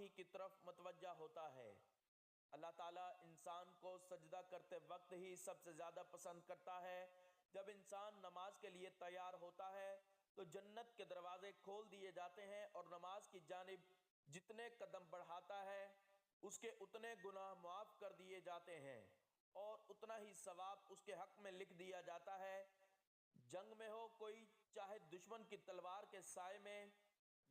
ہی کی طرف متوجہ ہوتا ہے۔ اللہ تعالیٰ انسان کو سجدہ کرتے وقت ہی سب سے زیادہ پسند کرتا ہے۔ جب انسان نماز کے لیے تیار ہوتا ہے تو جنت کے دروازے کھول دیے جاتے ہیں اور نماز کی جانب جتنے قدم بڑھاتا ہے اس کے اتنے گناہ معاف کر دیے جاتے ہیں اور اتنا ہی ثواب اس کے حق میں لکھ دیا جاتا ہے۔ جنگ میں ہو کوئی، چاہے دشمن کی تلوار کے سائے میں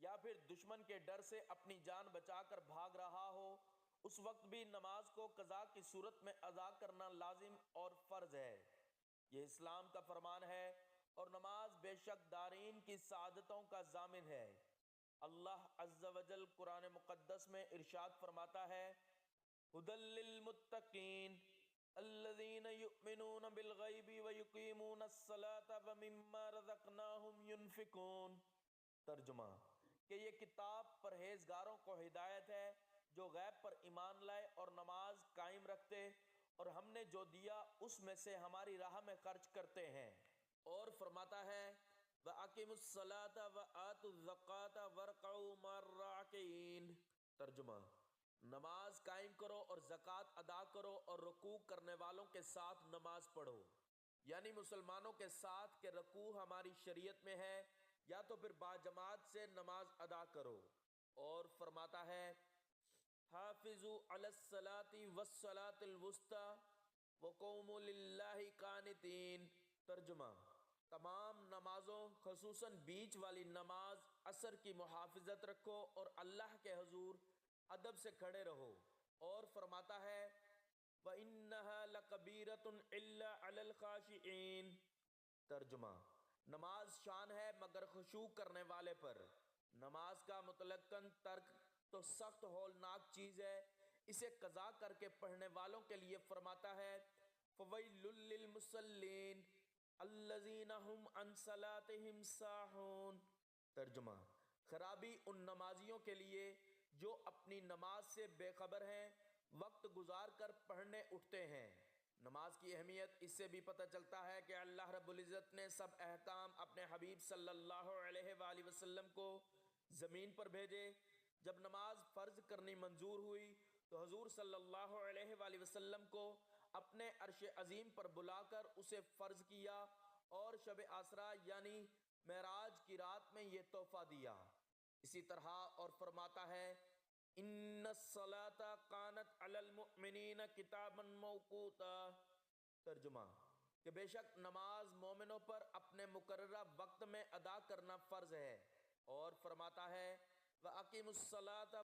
یا پھر دشمن کے ڈر سے اپنی جان بچا کر بھاگ رہا ہو، اس وقت بھی نماز کو قضا کی صورت میں ادا کرنا لازم اور فرض ہے۔ یہ اسلام کا فرمان ہے اور نماز بے شک دارین کی سعادتوں کا ضامن ہے۔ اللہ عز و جل قرآن مقدس میں ارشاد فرماتا ہے، ھدی للمتقین الذین یؤمنون بالغیب ویقیمون الصلاۃ ومما رزقناہم ینفقون۔ ترجمہ کہ یہ کتاب پرہیزگاروں کو ہدایت ہے جو غیب پر ایمان لائے اور نماز قائم رکھتے اور ہم نے جو دیا اس میں سے ہماری راہ میں خرچ کرتے ہیں۔ اور فرماتا ہے، وَأَقِیمُوا الصَّلَاةَ وَآتُوا الزَّکَاةَ وَارْکَعُوا مَعَ الرَّاکِعِینَ۔ ترجمہ نماز قائم کرو اور زکوٰۃ ادا کرو اور رکوع کرنے والوں کے ساتھ نماز پڑھو، یعنی مسلمانوں کے ساتھ کہ رکوع ہماری شریعت میں ہے، یا تو پھر باجماعت سے نماز ادا کرو۔ اور فرماتا ہے، حافظوا علی الصلاۃ والصلاۃ الوسطی وقوموا للہ قانتین۔ ترجمہ تمام نمازوں خصوصاً بیچ والی نماز عصر کی محافظت رکھو اور اللہ کے حضور ادب سے کھڑے رہو۔ اور فرماتا ہے، وَإِنَّهَا لَكَبِیرَةٌ إِلَّا عَلَى الْخَاشِعِینَ۔ ترجمہ نماز شان ہے مگر خشوع کرنے والے پر۔ نماز کا مطلقاً ترک تو سخت ہولناک چیز ہے، اسے قضا کر کے پڑھنے والوں کے لیے فرماتا ہے، فَوَيْلٌ لِّلْمُصَلِّينَ الَّذِينَ هُمْ عَنْ صَلَاتِهِمْ سَاهُونَ۔ ترجمہ خرابی ان نمازیوں کے لیے جو اپنی نماز سے بے خبر ہیں، وقت گزار کر پڑھنے اٹھتے ہیں۔ نماز کی اہمیت اس سے بھی پتہ چلتا ہے کہ اللہ رب العزت نے سب احکام اپنے حبیب صلی اللہ علیہ وآلہ وسلم کو زمین پر بھیجے۔ جب نماز فرض کرنی منظور ہوئی تو حضور صلی اللہ علیہ وآلہ وسلم کو اپنے عرش عظیم پر بلا کر اسے فرض کیا اور شب عاشوراء یعنی معراج کی رات میں یہ تحفہ دیا۔ اسی طرح اور فرماتا ہے، ان الصلاۃ کانت علی المؤمنین کتابا موقوتا۔ ترجمہ کہ بے شک نماز مومنوں پر اپنے مقررہ وقت میں ادا کرنا فرض ہے۔ اور فرماتا ہے، وَأَقِیمُوا الصَّلَاةَ